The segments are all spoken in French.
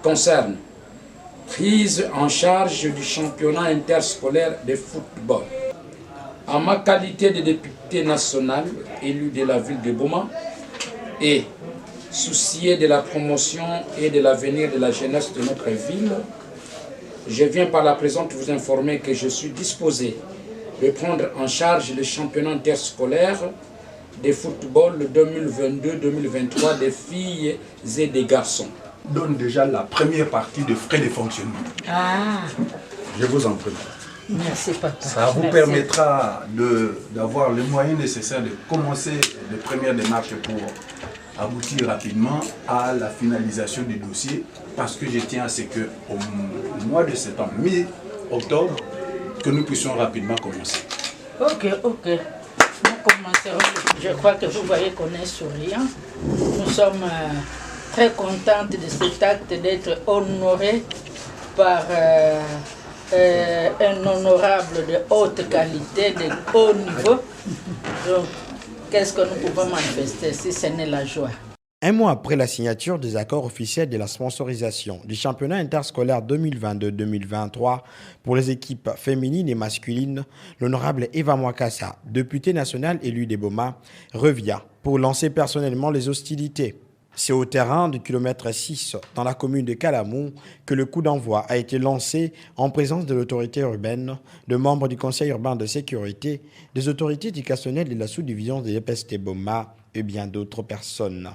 concerne prise en charge du championnat interscolaire de football. En ma qualité de député national élu de la ville de Boma et soucié de la promotion et de l'avenir de la jeunesse de notre ville, je viens par la présente vous informer que je suis disposé de prendre en charge le championnat interscolaire de football 2022-2023 des filles et des garçons. Donne déjà la première partie de frais de fonctionnement. Ah. Je vous en prie. Merci papa. Ça vous permettra d'avoir les moyens nécessaires de commencer les premières démarches pour aboutir rapidement à la finalisation du dossier, parce que je tiens à ce qu'au mois de septembre, mi-octobre, que nous puissions rapidement commencer. Ok. Nous commencerons. Je crois que vous voyez qu'on est souriant. Nous sommes très contentes de cet acte d'être honorés par un honorable de haute qualité, de haut niveau. Donc, qu'est-ce que nous pouvons manifester si ce n'est la joie? Un mois après la signature des accords officiels de la sponsorisation du championnat interscolaire 2022-2023 pour les équipes féminines et masculines, l'honorable Eva Mwakassa, députée nationale élue des Boma, revient pour lancer personnellement les hostilités. C'est au terrain du kilomètre 6 dans la commune de Kalamou que le coup d'envoi a été lancé en présence de l'autorité urbaine, de membres du conseil urbain de sécurité, des autorités éducationnelles de la sous-division de l'EPST Boma et bien d'autres personnes.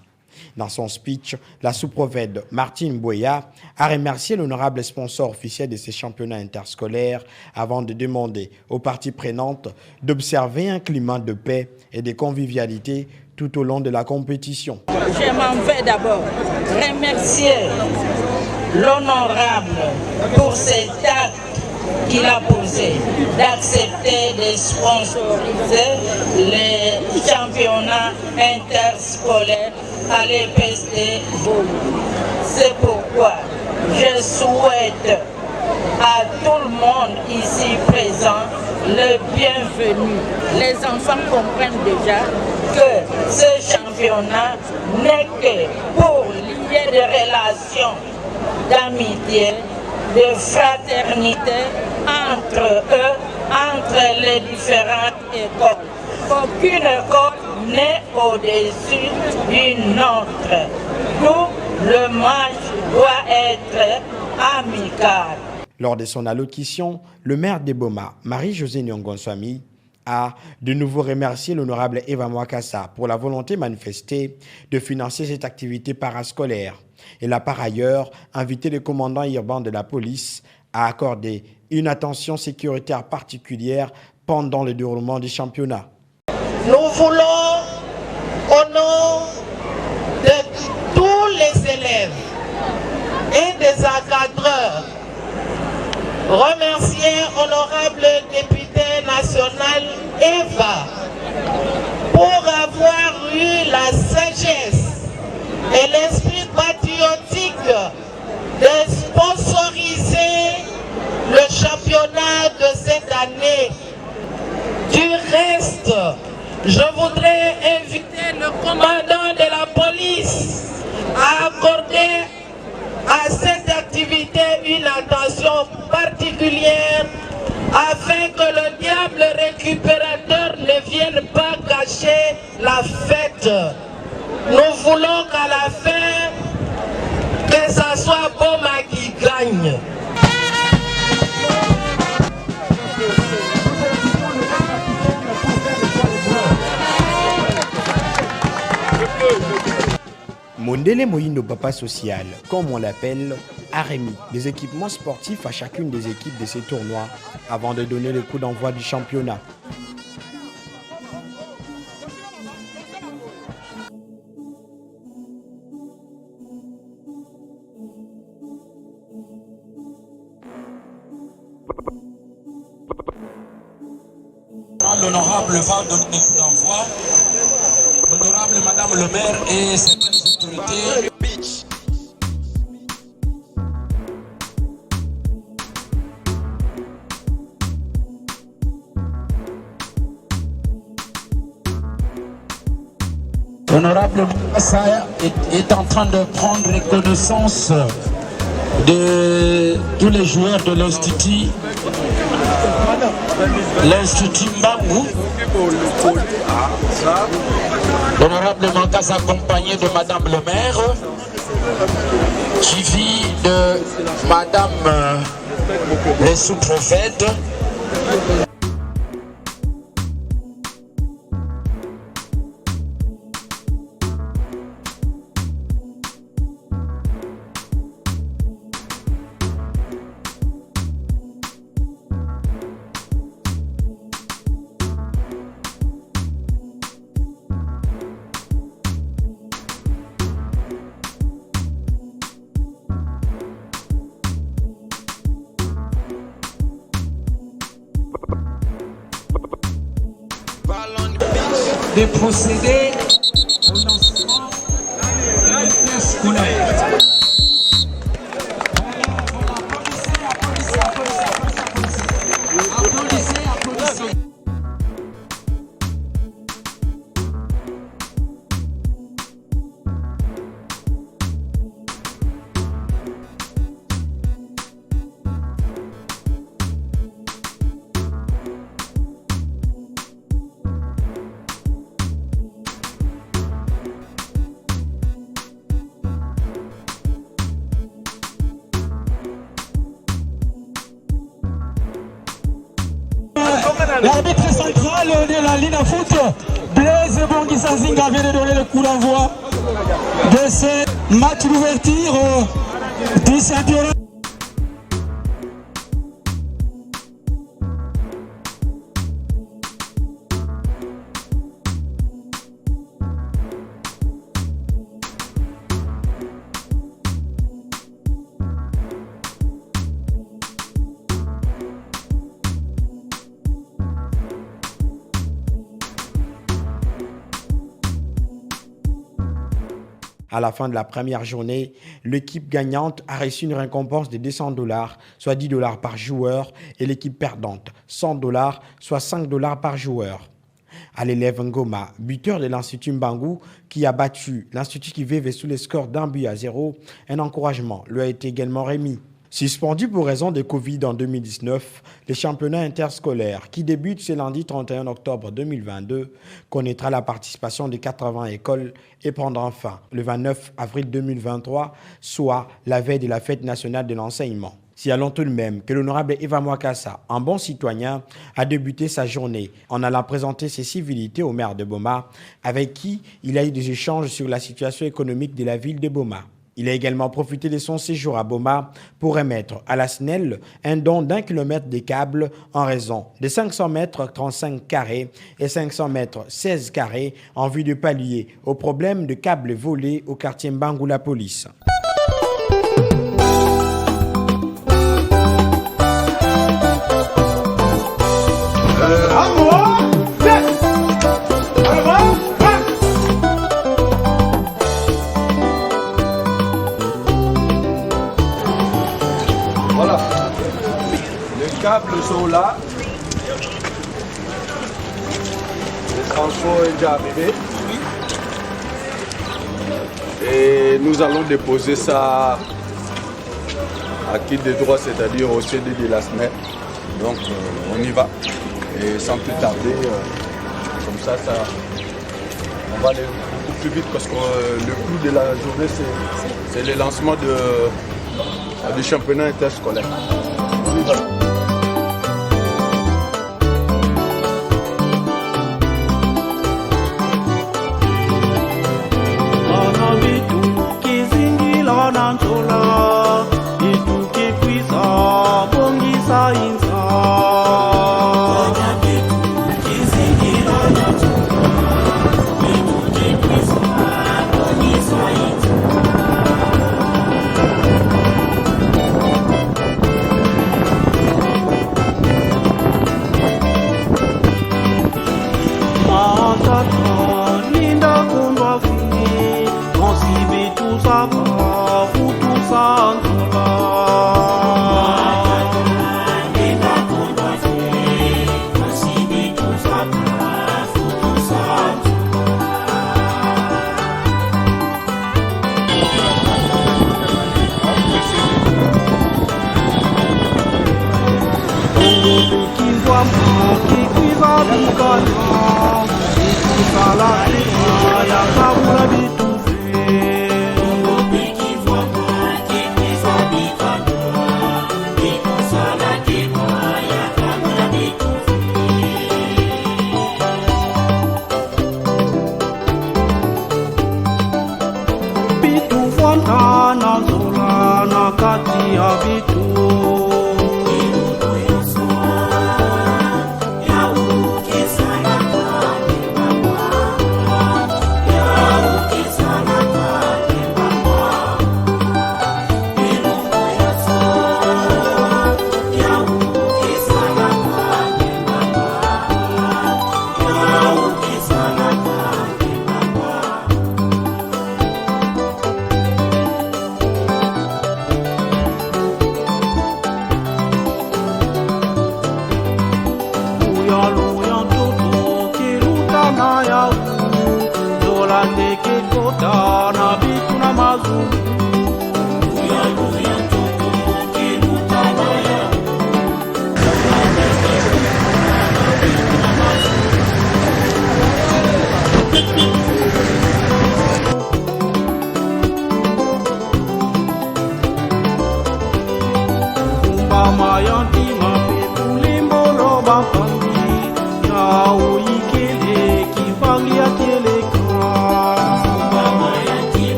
Dans son speech, la sous-prophète Martine Boya a remercié l'honorable sponsor officiel de ces championnats interscolaires avant de demander aux parties prenantes d'observer un climat de paix et de convivialité tout au long de la compétition. Je m'en vais d'abord remercier l'honorable pour cet acte qu'il a posé d'accepter de sponsoriser les championnats interscolaires à l'EPST Boma. C'est pourquoi je souhaite à tout le monde ici présent le bienvenu. Les enfants comprennent déjà que ce championnat n'est que pour lier des relations d'amitié, de fraternité entre eux, entre les différentes écoles. Aucune école n'est au-dessus d'une autre. Tout le match doit être amical. Lors de son allocution, le maire de Boma, Marie-Josée Nyongonswami, a de nouveau remercié l'honorable Eva Mwakassa pour la volonté manifestée de financer cette activité parascolaire. Elle a par ailleurs invité le commandant urbain de la police à accorder une attention sécuritaire particulière pendant le déroulement du championnat. Nous voulons, au nom de tous les élèves et des encadreurs, remercier honorable député national Eva pour avoir eu la sagesse et l'esprit patriotique de sponsoriser le championnat de cette année. Du reste, je voudrais inviter le commandant de la police à accorder à cette activité une attention particulière afin que le diable récupérateur ne vienne pas gâcher la fête. Nous voulons qu'à la fin, que ça soit Boma qui gagne. Mondele Moyindo Papa Social, comme on l'appelle, a remis des équipements sportifs à chacune des équipes de ces tournois avant de donner le coup d'envoi du championnat. L'honorable va donner le coup d'envoi. L'honorable Madame le maire et certaines autorités. L'honorable Massa est en train de prendre connaissance de tous les joueurs de l'Institut Mbangou. L'honorable Mankassa accompagné de Madame le maire, suivi de Madame les sous-préfètes. De procéder au lancement interscolaire. Applaudissez. L'arbitre central de la ligne à foot, Blaise Bongissa Zinga, vient de donner le coup d'envoi de ce match d'ouverture du championnat. À la fin de la première journée, l'équipe gagnante a reçu une récompense de $200, soit $10 par joueur, et l'équipe perdante, $100, soit $5 par joueur. À l'élève Ngoma, buteur de l'Institut Mbangou, qui a battu l'Institut Kivévé sous les scores d'1-0, un encouragement lui a été également remis. Suspendu pour raison de Covid en 2019, le championnat interscolaire qui débute ce lundi 31 octobre 2022 connaîtra la participation de 80 écoles et prendra fin le 29 avril 2023, soit la veille de la fête nationale de l'enseignement. Signalons tout de même que l'honorable Eva Mwakassa, un bon citoyen, a débuté sa journée en allant présenter ses civilités au maire de Boma, avec qui il a eu des échanges sur la situation économique de la ville de Boma. Il a également profité de son séjour à Boma pour remettre à la SNEL un don d'1 kilomètre de câbles en raison de 500 mètres 35 carrés et 500 mètres 16 carrés en vue de pallier au problème de câbles volés au quartier Mbangou la police. Voilà, les câbles sont là, le transport est déjà arrivé et nous allons déposer ça à qui de droit, c'est-à-dire au CD de la SNEL. Donc on y va et sans plus tarder, comme ça on va aller beaucoup plus vite parce que le clou de la journée c'est le lancement du championnat interscolaire.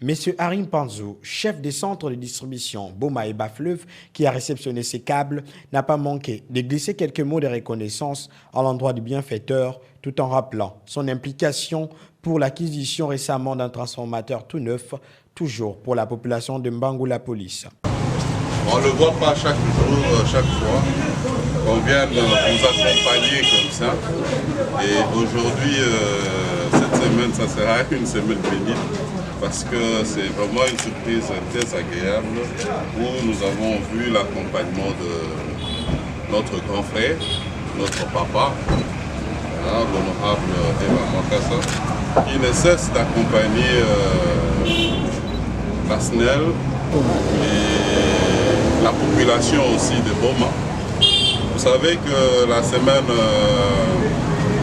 Monsieur Harim Panzo, chef des centres de distribution Boma et Bas-Fleuve, qui a réceptionné ces câbles, n'a pas manqué de glisser quelques mots de reconnaissance à l'endroit du bienfaiteur, tout en rappelant son implication pour l'acquisition récemment d'un transformateur tout neuf, toujours pour la population de Mbangou-la Police. On ne le voit pas chaque jour, chaque fois. On vient de vous accompagner comme ça. Et aujourd'hui, cette semaine, ça sera une semaine bénie. Parce que c'est vraiment une surprise très agréable où nous avons vu l'accompagnement de notre grand frère, notre papa, l'honorable Eva Mwakassa, qui ne cesse d'accompagner la SNEL et la population aussi de Boma. Vous savez que la semaine,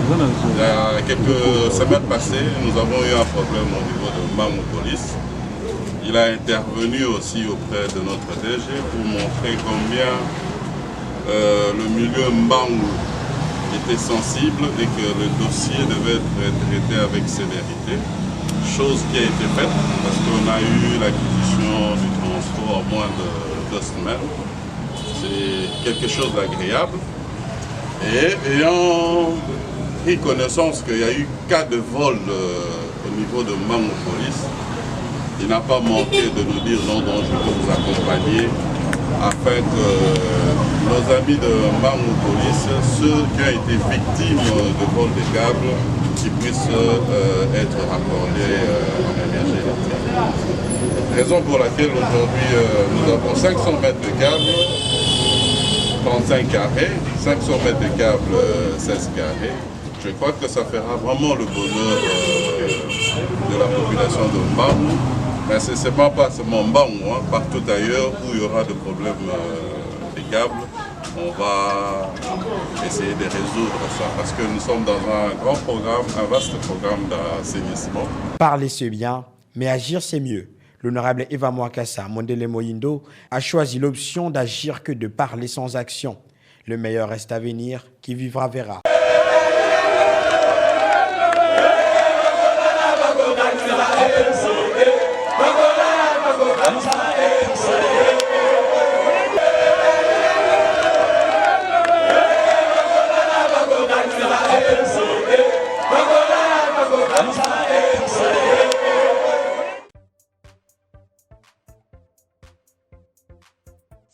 il y a quelques semaines passées, nous avons eu un problème au niveau de Mbangou Police. Il a intervenu aussi auprès de notre DG pour montrer combien le milieu Mbangou était sensible et que le dossier devait être traité avec sévérité. Chose qui a été faite parce qu'on a eu l'acquisition du transport en moins de 2 semaines. C'est quelque chose d'agréable. Et ayant pris connaissance qu'il y a eu cas de vol au niveau de Mbangou Police, il n'a pas manqué de nous dire non, donc je peux vous accompagner afin que nos amis de Mbangou Police, ceux qui ont été victimes de vol des câbles, qui puissent être raccordés en énergie électrique. Raison pour laquelle aujourd'hui nous avons 500 mètres de câbles, 35 carrés, 500 mètres de câbles, 16 carrés. Je crois que ça fera vraiment le bonheur de la population de Mbangou. Mais ce n'est pas seulement Mbangou, hein, partout ailleurs où il y aura des problèmes des câbles, on va essayer de résoudre ça parce que nous sommes dans un grand programme, un vaste programme d'assainissement. Parler c'est bien, mais agir c'est mieux. L'honorable Eva Mwakassa Mondele Moyindo a choisi l'option d'agir que de parler sans action. Le meilleur reste à venir, qui vivra verra.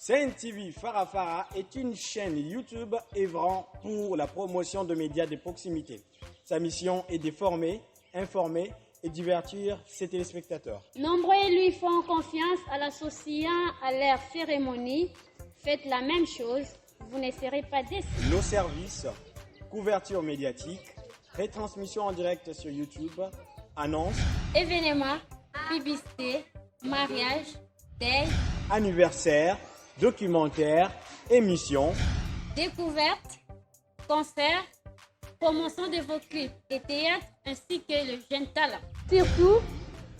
CNTV Farafara est une chaîne YouTube œuvrant pour la promotion de médias de proximité. Sa mission est de former, informer et divertir ses téléspectateurs. Nombreux lui font confiance en l'associant à leur cérémonie. Faites la même chose, vous ne serez pas déçus. Nos services, couverture médiatique, retransmission en direct sur YouTube, annonces, événements, publicité, mariage, deuil, anniversaire, documentaires, émissions, découvertes, concerts, promotion de vos clips et théâtres ainsi que le jeune talent. Surtout,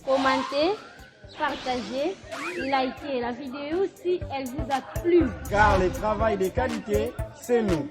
commentez, partagez, likez la vidéo si elle vous a plu. Car le travail de qualité, c'est nous.